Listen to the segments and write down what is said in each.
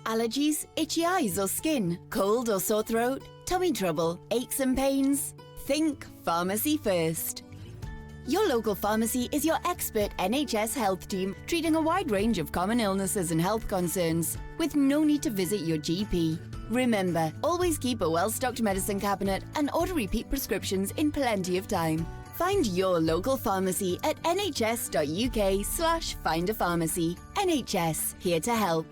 Allergies, itchy eyes or skin, cold or sore throat, tummy trouble, aches and pains? Think pharmacy first. Your local pharmacy is your expert NHS health team treating a wide range of common illnesses and health concerns with no need to visit your GP. Remember, always keep a well-stocked medicine cabinet and order repeat prescriptions in plenty of time. Find your local pharmacy at nhs.uk/findapharmacy. NHS, here to help.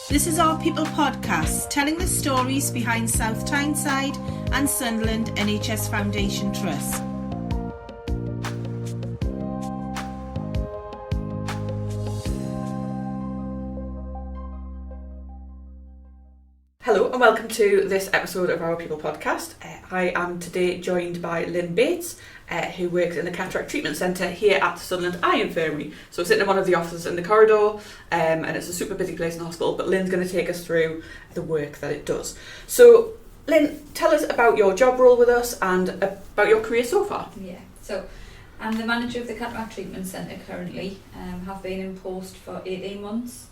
This is Our People podcast, telling the stories behind South Tyneside and Sunderland NHS Foundation Trust. Hello and welcome to this episode of Our People podcast. I am today joined by Lynn Bates, who works in the Cataract Treatment Centre here at the Sunderland Infirmary. So we're sitting in one of the offices in the corridor, and it's a super busy place in the hospital, but Lynn's going to take us through the work that it does. So Lynn, tell us about your job role with us and about your career so far. Yeah, so I'm the manager of the Cataract Treatment Centre currently, have been in post for 18 months.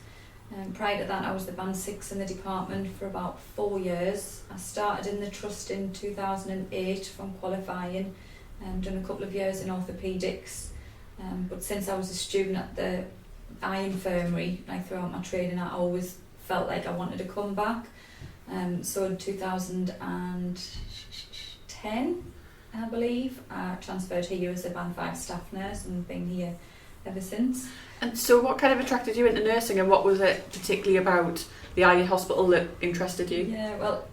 Prior to that I was the band 6 in the department for about 4 years. I started in the trust in 2008 from qualifying and done a couple of years in orthopaedics, but since I was a student at the Infirmary, like throughout my training, I always felt like I wanted to come back. So in 2010 I believe I transferred here as a band 5 staff nurse and been here ever since. And so what kind of attracted you into nursing, and what was it particularly about the eye hospital that interested you? Yeah, well,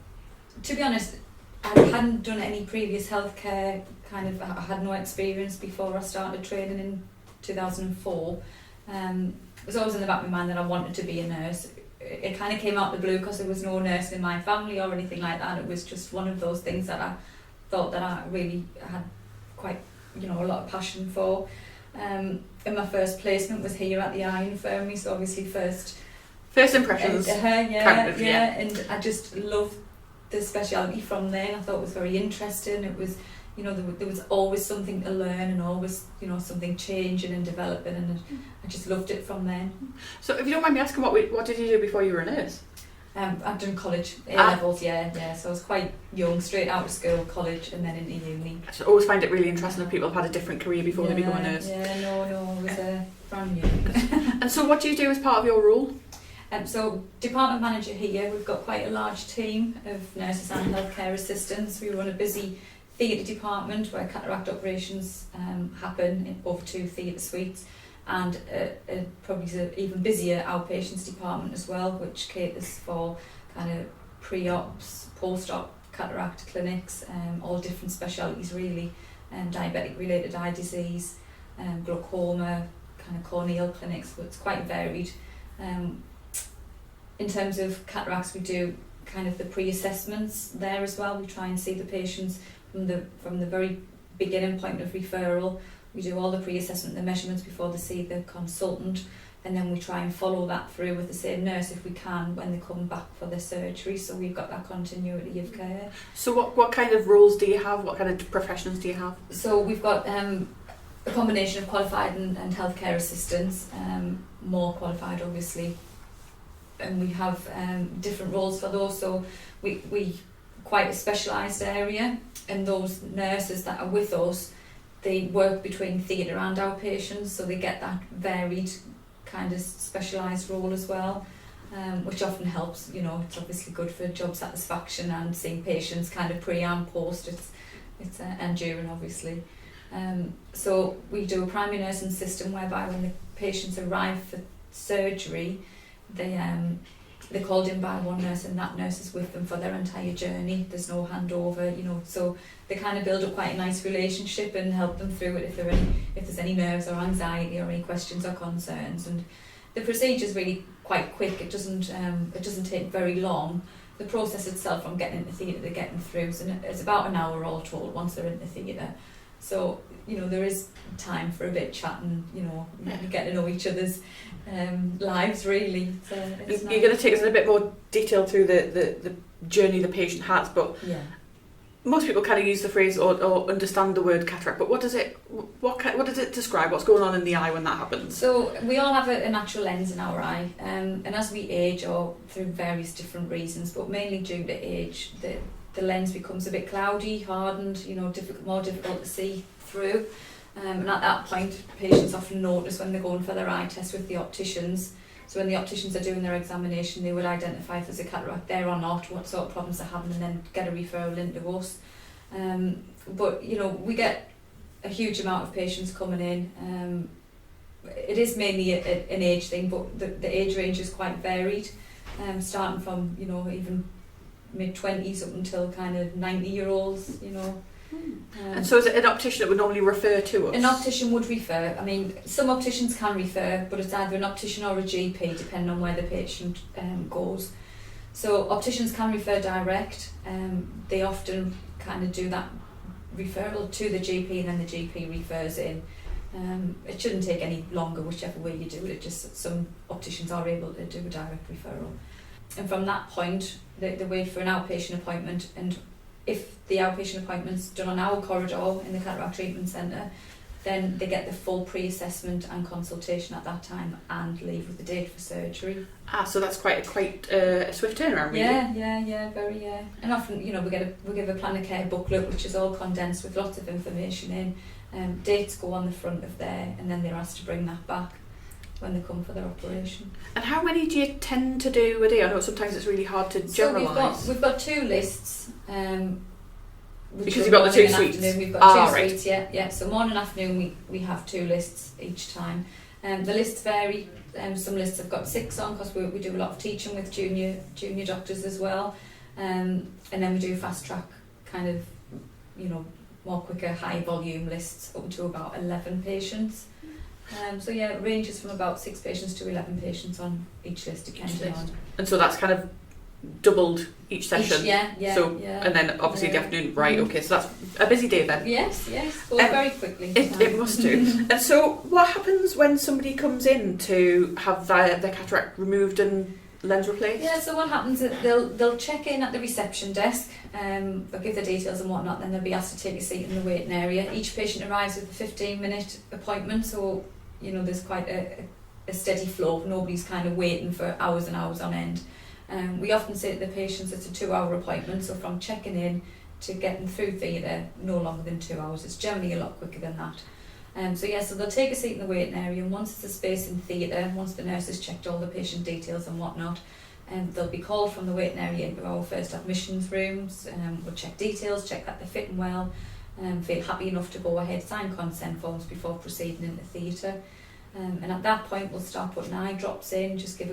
to be honest, I hadn't done any previous healthcare, I had no experience before I started training in 2004. It was always in the back of my mind that I wanted to be a nurse. It kind of came out of the blue because there was no nurse in my family or anything like that. It was just one of those things that I thought that I really had quite, a lot of passion for. And my first placement was here at the Infirmary, so obviously first impressions. Yeah, and I just loved the speciality from there. And I thought it was very interesting. It was, there was always something to learn and always, something changing and developing, and I just loved it from then. So if you don't mind me asking, what did you do before you were a nurse? I've done college, A-levels, yeah, so I was quite young, straight out of school, college, and then into uni. I always find it really interesting when people have had a different career before they become a nurse. Yeah, no, it was brand new. And so what do you do as part of your role? So department manager here, we've got quite a large team of nurses and healthcare assistants. We run a busy theatre department where cataract operations happen in over 2 theatre suites, and probably an even busier outpatients department as well, which caters for kind of pre-ops, post-op cataract clinics, all different specialities really, diabetic related eye disease, glaucoma, kind of corneal clinics, so it's quite varied. In terms of cataracts, we do kind of the pre-assessments there as well. We try and see the patients from the very beginning point of referral. We do all the pre-assessment, the measurements before they see the consultant, and then we try and follow that through with the same nurse if we can when they come back for their surgery. So we've got that continuity of care. So what kind of roles do you have? What kind of professions do you have? So we've got a combination of qualified and healthcare assistants, more qualified obviously, and we have different roles for those. So we quite a specialised area, and those nurses that are with us, they work between theatre and outpatients, so they get that varied kind of specialised role as well, which often helps. It's obviously good for job satisfaction and seeing patients kind of pre and post. It's and during obviously. So we do a primary nursing system whereby when the patients arrive for surgery, they're called in by one nurse, and that nurse is with them for their entire journey. There's no handover, so they kind of build up quite a nice relationship and help them through it if there's any nerves or anxiety or any questions or concerns. And the procedure's really quite quick. It doesn't take very long. The process itself from getting into theatre to getting through, so it's about an hour all told once they're in the theatre. So there is time for a bit chatting, get to know each other's lives really. So you're going to take us in a bit more detail through the journey the patient has, but yeah. most people kind of use the phrase or understand the word cataract, but what does it describe? What's going on in the eye when that happens? So we all have a natural lens in our eye, and as we age, or through various different reasons, but mainly due to age, the lens becomes a bit cloudy, hardened, more difficult to see through. And at that point, patients often notice when they're going for their eye test with the opticians. So when the opticians are doing their examination, they would identify if there's a cataract there or not, what sort of problems they're having, and then get a referral into us. But we get a huge amount of patients coming in. It is mainly an age thing, but the age range is quite varied, starting from even mid-20s up until kind of 90-year-olds. And so is it an optician that would normally refer to us? An optician would refer. I mean, some opticians can refer, but it's either an optician or a GP, depending on where the patient goes. So opticians can refer direct. They often kind of do that referral to the GP, and then the GP refers in. It shouldn't take any longer, whichever way you do it. Just some opticians are able to do a direct referral. And from that point, they wait for an outpatient appointment, and if the outpatient appointment's done on our corridor in the Cataract Treatment Centre, then they get the full pre-assessment and consultation at that time and leave with the date for surgery. So that's quite a swift turnaround, really. Yeah, very. And often, we give a plan of care booklet, which is all condensed with lots of information in. Dates go on the front of there, and then they're asked to bring that back when they come for their operation. And how many do you tend to do a day? I know sometimes it's really hard to generalise. So we've got 2 lists. Because you've got the 2 suites. We've got 2 right. suites, yeah. So morning and afternoon we have 2 lists each time. The lists vary. Some lists have got 6 on because we do a lot of teaching with junior doctors as well. And then we do fast track kind of, more quicker, high volume lists up to about 11 patients. It ranges from about 6 patients to 11 patients on each list, depending on. And so that's kind of doubled each session. And then obviously the afternoon, right? Okay, so that's a busy day then. Yes, goes very quickly. It must do. And so, what happens when somebody comes in to have their cataract removed and lens replaced? Yeah, so what happens is they'll check in at the reception desk. They'll give their details and whatnot. Then they'll be asked to take a seat in the waiting area. Each patient arrives with a 15-minute appointment, so there's quite a steady flow. Nobody's kind of waiting for hours and hours on end. We often say to the patients it's a 2-hour appointment, so from checking in to getting through theatre, no longer than 2 hours. It's generally a lot quicker than that. So they'll take a seat in the waiting area, and once there's a space in theatre, once the nurse has checked all the patient details and whatnot, they'll be called from the waiting area into our first admissions rooms. We'll check details, check that they're fitting well, feel happy enough to go ahead, sign consent forms before proceeding into theatre. And at that point we'll start putting eye drops in, just give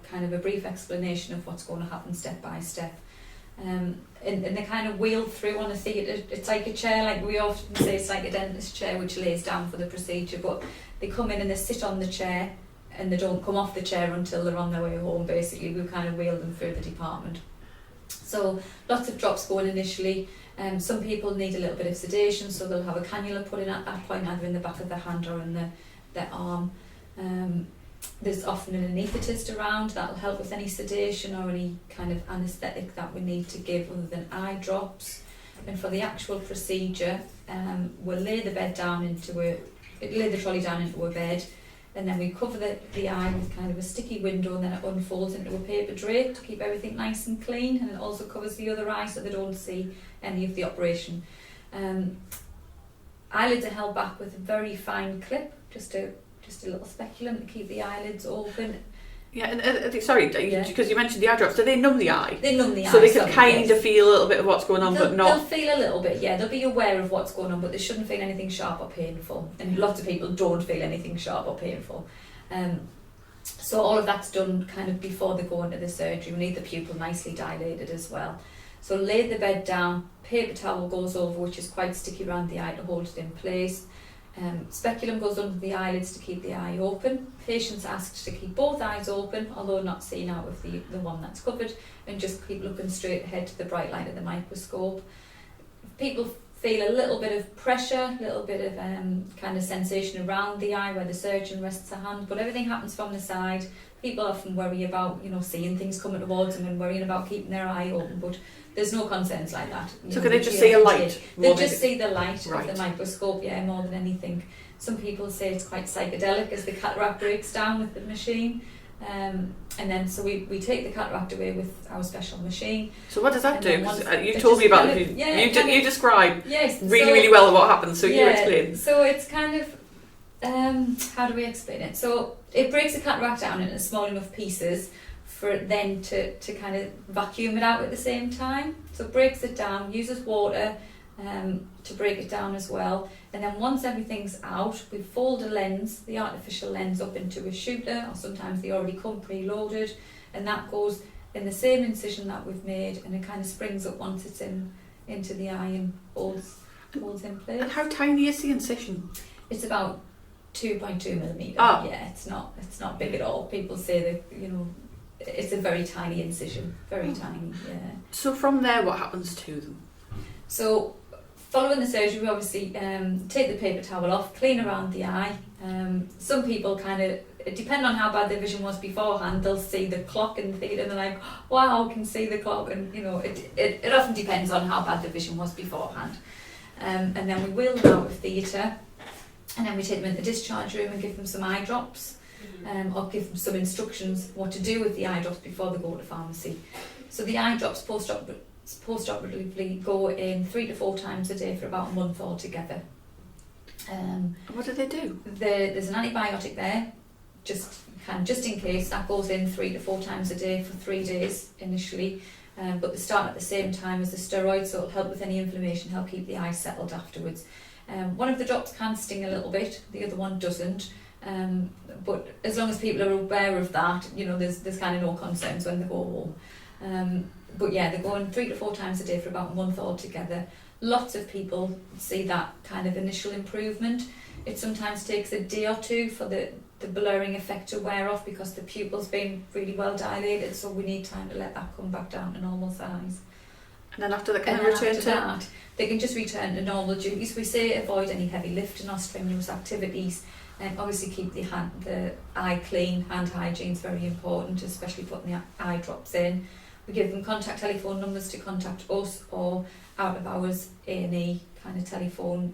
kind of a brief explanation of what's going to happen step by step. And they kind of wheel through on a theatre. It's like a chair, like we often say, it's like a dentist chair which lays down for the procedure, but they come in and they sit on the chair and they don't come off the chair until they're on their way home. Basically, we kind of wheel them through the department. So lots of drops going initially. Some people need a little bit of sedation, so they'll have a cannula put in at that point, either in the back of the hand or in their arm. There's often an anaesthetist around that'll help with any sedation or any kind of anaesthetic that we need to give other than eye drops. And for the actual procedure, we'll lay the trolley down into a bed, and then we cover the eye with kind of a sticky window, and then it unfolds into a paper drape to keep everything nice and clean, and it also covers the other eye so they don't see any of the operation. Eyelids are held back with a very fine clip, just a little speculum to keep the eyelids open. Yeah, and sorry, because you mentioned the eye drops, do they numb the eye? They numb the eye. So they can kind of feel a little bit of what's going on, but not... They'll feel a little bit, yeah. They'll be aware of what's going on, but they shouldn't feel anything sharp or painful. And lots of people don't feel anything sharp or painful. So all of that's done kind of before they go into the surgery. We need the pupil nicely dilated as well. So lay the bed down, paper towel goes over, which is quite sticky around the eye to hold it in place. Speculum goes under the eyelids to keep the eye open. Patients asked to keep both eyes open, although not seeing out of the one that's covered, and just keep looking straight ahead to the bright light of the microscope. People feel a little bit of pressure, a little bit of kind of sensation around the eye where the surgeon rests a hand, but everything happens from the side. People often worry about, seeing things coming towards them and worrying about keeping their eye open, but there's no concerns like that. So can they just see a light? They just see the light Right. of the microscope, more than anything. Some people say it's quite psychedelic as the cataract breaks down with the machine. And then so we take the cataract away with our special machine. So what does that And do? then 'Cause once- you it told me just about kind it. of- You describe Yes, really well what happens. So you explain. So it's kind of how do we explain it? So it breaks the cataract down into small enough pieces for it then to kind of vacuum it out at the same time. So it breaks it down, uses water to break it down as well. And then once everything's out, we fold a lens, the artificial lens, up into a shooter, or sometimes they already come preloaded, and that goes in the same incision that we've made, and it kind of springs up once it's into the eye and holds in place. And how tiny is the incision? It's about 2.2 millimetre. Oh. Yeah, it's not big at all. People say that it's a very tiny incision, very tiny. Yeah. So from there, what happens to them? So following the surgery, we obviously take the paper towel off, clean around the eye. Some people depending on how bad their vision was beforehand, they'll see the clock in the theatre and they're like, wow, I can see the clock. And it often depends on how bad the vision was beforehand. And then we wheel them out of theatre, and then we take them in the discharge room and give them some eye drops, or give them some instructions what to do with the eye drops before they go to pharmacy. So the eye drops post-operatively go in 3 to 4 times a day for about a month altogether. What do they do? There's an antibiotic there, just in case. That goes in 3 to 4 times a day for 3 days initially, but they start at the same time as the steroids, so it'll help with any inflammation, help keep the eye settled afterwards. One of the drops can sting a little bit, the other one doesn't. But as long as people are aware of that, there's kind of no concerns when they go home. But yeah, they're going 3 to 4 times a day for about a month altogether. Lots of people see that kind of initial improvement. It sometimes takes a day or two for the blurring effect to wear off because the pupil's been really well dilated, so we need time to let that come back down to normal size. And then after that, can And they then return after that, they can just return to normal duties. We say avoid any heavy lifting or strenuous activities, and obviously keep the eye clean. Hand hygiene is very important, especially putting the eye drops in. We give them contact telephone numbers to contact us, or out of hours A&E kind of telephone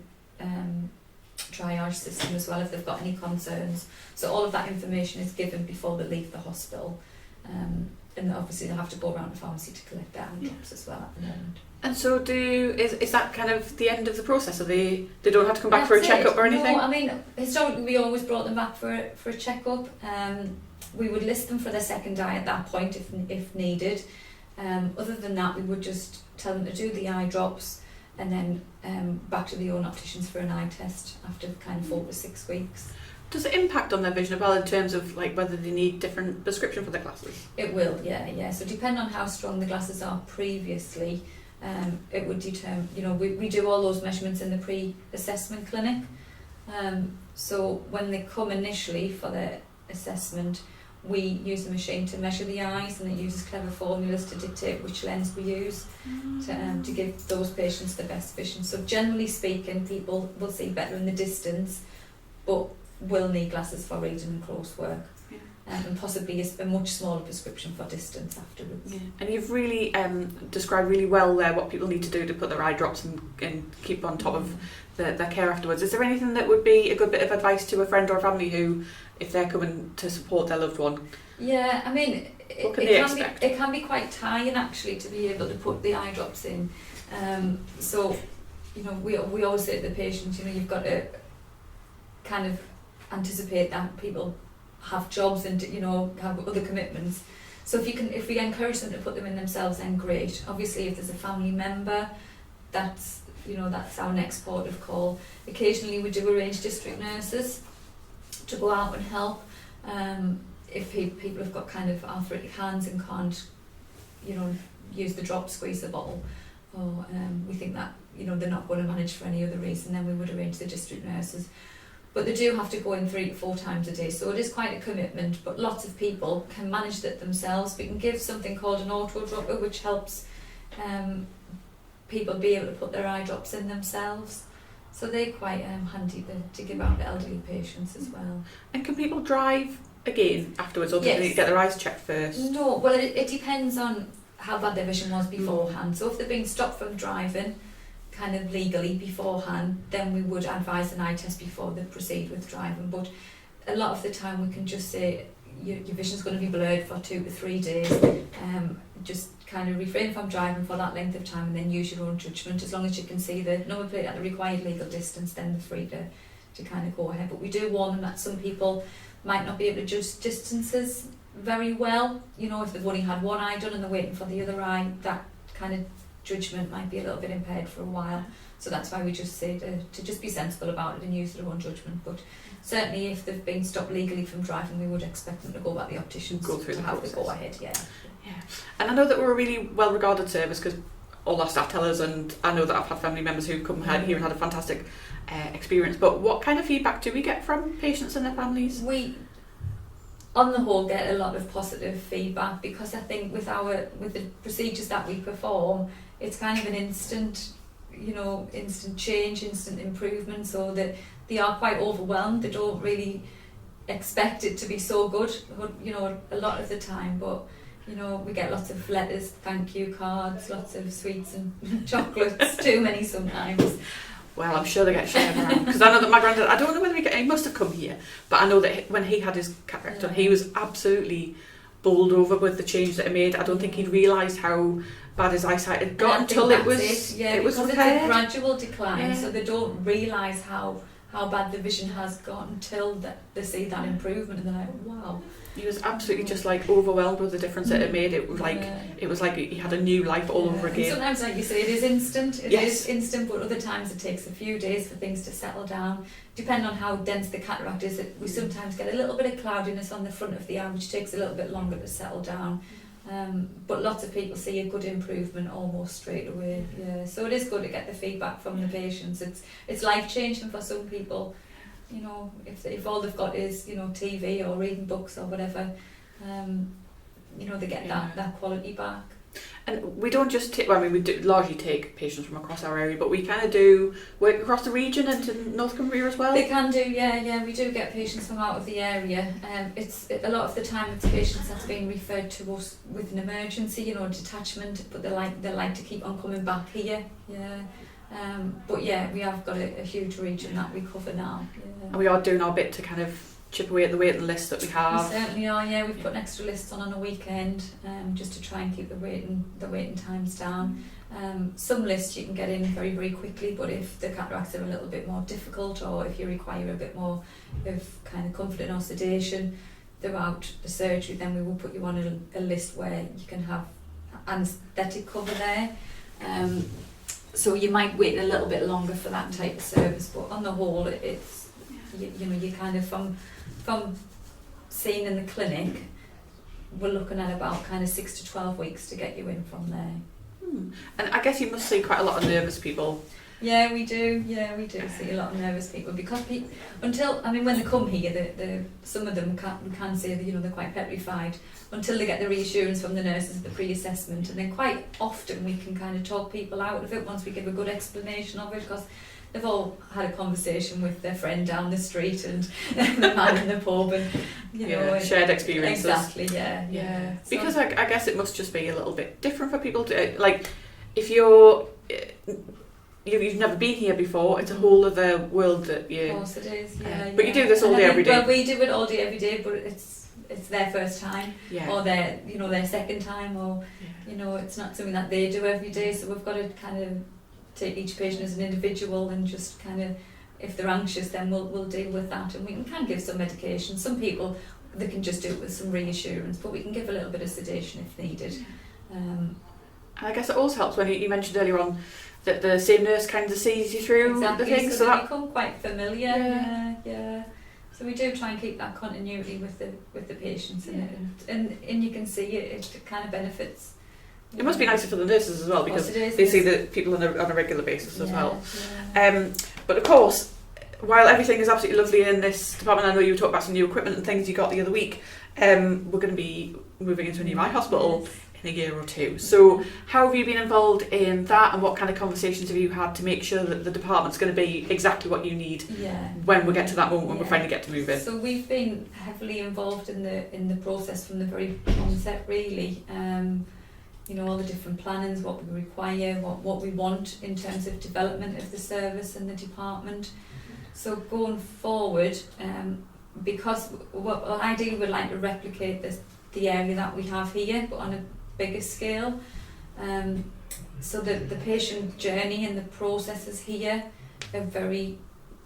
triage system as well if they've got any concerns. So all of that information is given before they leave the hospital. And obviously they'll have to go around the pharmacy to collect their eye drops as well at the moment. And so is that kind of the end of the process? Are they don't have to come back for a checkup or anything? No, I mean, historically we always brought them back for a checkup. We would list them for their second eye at that point if needed. Other than that, we would just tell them to do the eye drops and then back to the own opticians for an eye test after kind of 4 to 6 weeks. Does it impact on their vision as well in terms of like whether they need different prescription for their glasses? It will, yeah. So depending on how strong the glasses are previously, it would determine, we do all those measurements in the pre-assessment clinic. So when they come initially for their assessment, we use the machine to measure the eyes, and it uses clever formulas to dictate which lens we use to give those patients the best vision. So generally speaking, people will see better in the distance, but will need glasses for reading and close work. Yeah. And possibly a much smaller prescription for distance afterwards. Yeah. And you've really described really well there what people need to do to put their eye drops and keep on top of their care afterwards. Is there anything that would be a good bit of advice to a friend or a family who, if they're coming to support their loved one? Yeah, I mean, it can be quite tiring actually to be able to put the eye drops in. So, we always say to the patients, you've got to kind of anticipate that people have jobs and have other commitments. So if we encourage them to put them in themselves, then great. Obviously, if there's a family member, that's our next port of call. Occasionally, we do arrange district nurses to go out and help. If people have got kind of arthritic hands and can't, use the drop, squeeze the bottle, or we think that they're not going to manage for any other reason, then we would arrange the district nurses. But they do have to go in 3 to 4 times a day, so it is quite a commitment, but lots of people can manage that themselves. We can give something called an auto dropper, which helps people be able to put their eye drops in themselves. So they're quite handy to give out to elderly patients as well. And can people drive again afterwards, or do they need to get their eyes checked first? No, well it depends on how bad their vision was beforehand. So if they've been stopped from driving kind of legally beforehand, then we would advise an eye test before they proceed with driving. But a lot of the time we can just say your vision's going to be blurred for 2 to 3 days. Just kind of refrain from driving for that length of time and then use your own judgment. As long as you can see the number plate at the required legal distance, then they're free to kind of go ahead. But we do warn them that some people might not be able to judge distances very well. You know, if they've only had one eye done and they're waiting for the other eye, that kind of judgment might be a little bit impaired for a while. So that's why we just say to just be sensible about it and use their own judgment. But certainly if they've been stopped legally from driving, we would expect them to go back to the opticians to have the go ahead. Yeah. And I know that we're a really well regarded service because all our staff tell us, and I know that I've had family members who come here and had a fantastic experience. But what kind of feedback do we get from patients and their families? We, on the whole, get a lot of positive feedback because I think with the procedures that we perform, it's kind of an instant change, instant improvement, so that they are quite overwhelmed. They don't really expect it to be so good, a lot of the time, but we get lots of letters, thank you cards, lots of sweets and chocolates, too many sometimes. Well, I'm sure they get shared around because I know that my granddad, I don't know whether he must have come here, but I know that when he had his cataract done, he was absolutely bowled over with the change that it made. I don't think he'd realised how bad his eyesight had got until it was repaired. It's a gradual decline, so they don't realise how bad the vision has got until they see that improvement, and they're like, wow. He was absolutely just like overwhelmed with the difference that it made. It was like he had a new life all over again. And sometimes, like you say, it is instant. It is instant, but other times it takes a few days for things to settle down. Depending on how dense the cataract is, we sometimes get a little bit of cloudiness on the front of the eye, which takes a little bit longer to settle down. But lots of people see a good improvement almost straight away. Yeah, so it is good to get the feedback from the patients. It's life changing for some people. If all they've got is TV or reading books or whatever, they get that quality back. And we don't just take, we do largely take patients from across our area, but we kind of do work across the region and to North Cumbria as well. They can do, yeah. We do get patients from out of the area. A lot of the time it's patients that's being referred to us with an emergency, detachment, but they like to keep on coming back here. Yeah. But yeah, we have got a huge region that we cover now. Yeah. And we are doing our bit to kind of chip away at the waiting list that we have. We certainly are, yeah. We've put an extra list on a weekend just to try and keep the waiting times down. Some lists you can get in very, very quickly, but if the cataracts are a little bit more difficult, or if you require a bit more of kind of comforting or sedation throughout the surgery, then we will put you on a list where you can have anaesthetic cover there. So you might wait a little bit longer for that type of service, but on the whole, it's you kind of from seeing in the clinic, we're looking at about kind of 6 to 12 weeks to get you in from there. And I guess you must see quite a lot of nervous people. Yeah, we do. Yeah, we do see a lot of nervous people because when they come here, some of them can say that they're quite petrified until they get the reassurance from the nurses at the pre-assessment, and then quite often we can kind of talk people out of it once we give a good explanation of it, because they've all had a conversation with their friend down the street and the man in the pub, and shared experiences. Exactly. Yeah. Because I guess it must just be a little bit different for people to if you've never been here before, it's a whole other world that you... Of course it is, yeah. But you do this all day, every day. Well, we do it all day, every day, but it's their first time, or their second time, or it's not something that they do every day. So we've got to kind of take each patient as an individual and just kind of, if they're anxious, then we'll deal with that, and we can give some medication. Some people, they can just do it with some reassurance, but we can give a little bit of sedation if needed. I guess it also helps when you mentioned earlier on that the same nurse kind of sees you through the things. So they become quite familiar. Yeah. So we do try and keep that continuity with the patients, and you can see it kind of benefits. It must be nicer for the nurses as well, because they see the people on a regular basis as well. Yeah. But of course, while everything is absolutely lovely in this department, I know you talked about some new equipment and things you got the other week. We're going to be moving into a new eye hospital in a year or two. So how have you been involved in that, and what kind of conversations have you had to make sure that the department's going to be exactly what you need when we get to that moment when we finally get to move in? So we've been heavily involved in the process from the very onset, really. You know, all the different plannings, what we require, what we want in terms of development of the service and the department. So going forward, because ideally we'd like to replicate the area that we have here, but on a bigger scale. So the patient journey and the processes here are very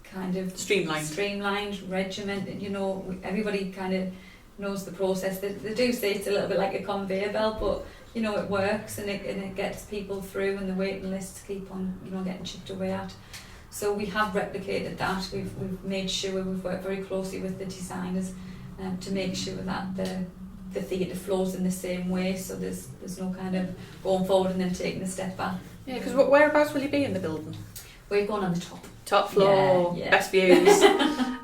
kind of streamlined, regimented. You know, everybody kind of knows the process. They do say it's a little bit like a conveyor belt, but you know it works, and it gets people through, and the waiting lists keep on, you know, getting chipped away at. So we have replicated that. We've made sure we've worked very closely with the designers to make sure that the theatre flows in the same way, so there's no kind of going forward and then taking a step back. Yeah, because whereabouts will you be in the building? We're going on the top floor, best views.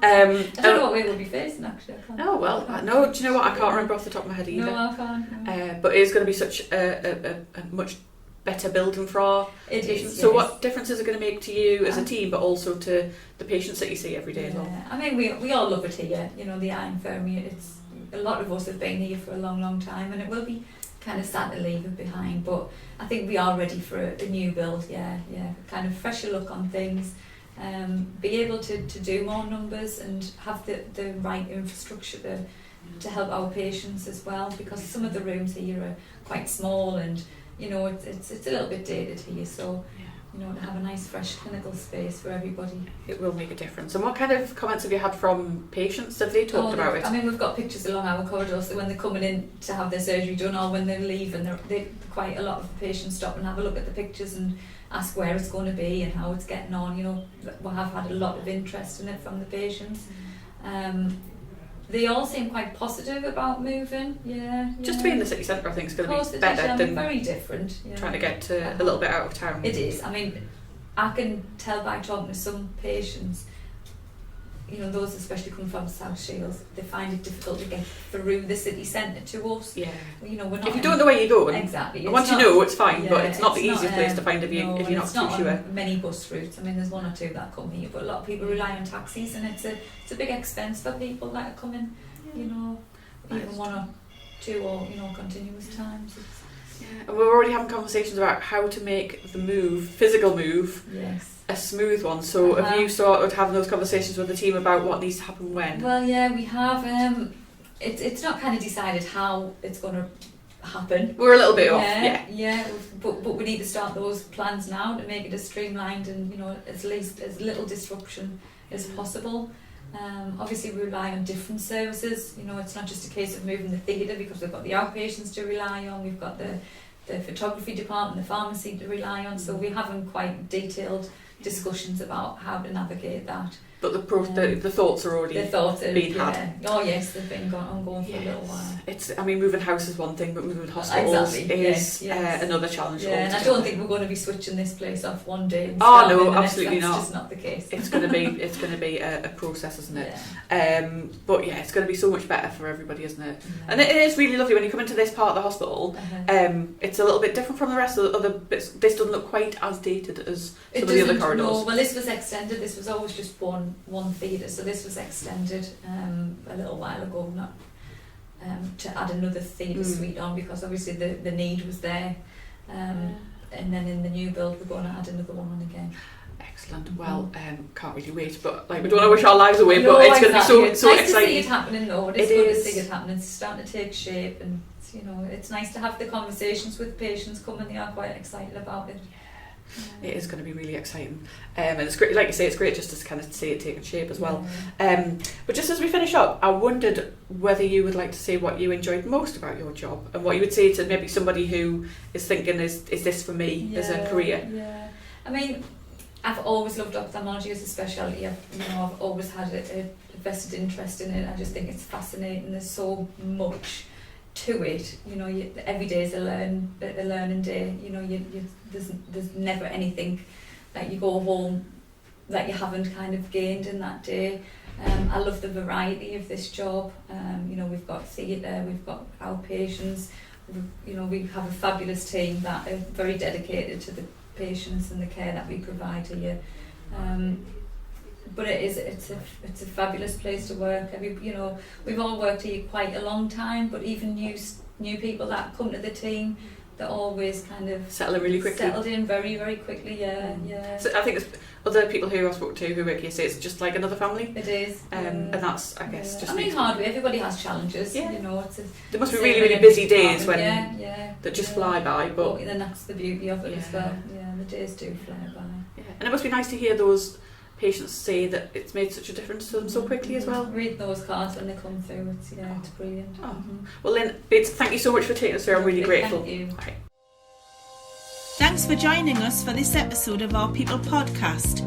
I don't know what way we'll be facing, actually. I can't. Oh well, no. Do you know what? I can't remember off the top of my head either. No, I can't. No. But it is going to be such a much better building for our patients. So what difference is it going to make to you as a team, but also to the patients that you see every day as well? I mean, we all love it here. You know, the eye infirmary. It's a lot of us have been here for a long, long time, and it will be kind of sad to leave it behind. But I think we are ready for a new build. Kind of fresher look on things. Be able to do more numbers and have the right infrastructure to help our patients as well, because some of the rooms here are quite small, and you know it's a little bit dated here, so you know, to have a nice fresh clinical space for everybody. It will make a difference. And what kind of comments have you had from patients? Have they talked about it? I mean, we've got pictures along our corridor, so when they're coming in to have their surgery done, or when they leave, and they quite a lot of patients stop and have a look at the pictures and ask where it's going to be and how it's getting on. You know, we have had a lot of interest in it from the patients. They all seem quite positive about moving. Just to be in the city centre, I think, is going to be better than very different. Trying to get to a little bit out of town. It is. I mean, I can tell by talking to some patients, you know, those especially coming from South Shields, they find it difficult to get through the city centre to us. Yeah. You know, we're not. If you don't know where you're going, exactly. Once you know, it's fine, but it's not the easiest place to find if you're not too sure. On many bus routes. I mean, there's one or two that come here, but a lot of people rely on taxis, and it's a big expense for people that are coming. You know, even one or two, or you know, continuous times. And we're already having conversations about how to make the physical move, a smooth one. So have you started having those conversations with the team about what needs to happen when? Well, yeah, we have. It's not kind of decided how it's going to happen. We're a little bit off, but we need to start those plans now to make it as streamlined and, you know, as little disruption as possible. Obviously we rely on different services. You know, it's not just a case of moving the theatre, because we've got the outpatients to rely on, we've got the photography department, the pharmacy to rely on, so we're having quite detailed discussions about how to navigate that. But the thoughts are already being had. Oh yes, they've been ongoing for a little while. I mean, moving house is one thing, but moving hospitals is another challenge. Yeah, and I don't think we're going to be switching this place off one day. Oh no, absolutely not. That's just not the case. It's going to be a process, isn't it? Yeah. But yeah, it's going to be so much better for everybody, isn't it? Yeah. And it is really lovely when you come into this part of the hospital. It's a little bit different from the rest of the other bits. This doesn't look quite as dated as some of the other corridors. No, well, this was extended. This was always just one theatre, so this was extended a little while ago, not to add another theatre suite on, because obviously the need was there, and then in the new build we're going to add another one on again. Excellent. Well, can't really wait, but like we don't want to wish our lives away, but it's going to be so nice exciting. To see it happening though. It's good to see it happening. It's starting to take shape, and you know, it's nice to have the conversations with patients coming. They are quite excited about it. It is going to be really exciting, and it's great, like you say, it's great just to kind of see it taking shape as well. But just as we finish up, I wondered whether you would like to say what you enjoyed most about your job, and what you would say to maybe somebody who is thinking, is this for me as a career? Yeah, I mean, I've always loved ophthalmology as a specialty. I've always had a vested interest in it. I just think it's fascinating. There's so much to it, you know. Every day is a learning day. You know, there's never anything that you go home that you haven't kind of gained in that day. I love the variety of this job. You know, we've got theatre, we've got outpatients. You know, we have a fabulous team that are very dedicated to the patients and the care that we provide here. But it's a fabulous place to work. You know, we've all worked here quite a long time, but even new people that come to the team, they're always kind of settled in very, very quickly. Yeah. So I think it's other people who I spoke to who work here say it's just like another family. It is. And that's, I guess, just. I mean, hard. Everybody has challenges. Yeah. You know, there must be really, really busy days when that just fly by. But and that's the beauty of it as well. Yeah, the days do fly by. Yeah, and it must be nice to hear those patients say that it's made such a difference to them so quickly as well. Read those cards when they come through. It's brilliant. Oh. Well, Lynn, Bates, thank you so much for taking us through. I'm really grateful. Thank you. Right. Thanks for joining us for this episode of Our People podcast.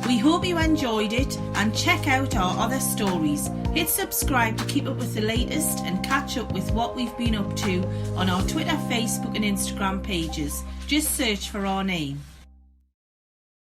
We hope you enjoyed it and check out our other stories. Hit subscribe to keep up with the latest and catch up with what we've been up to on our Twitter, Facebook and Instagram pages. Just search for our name.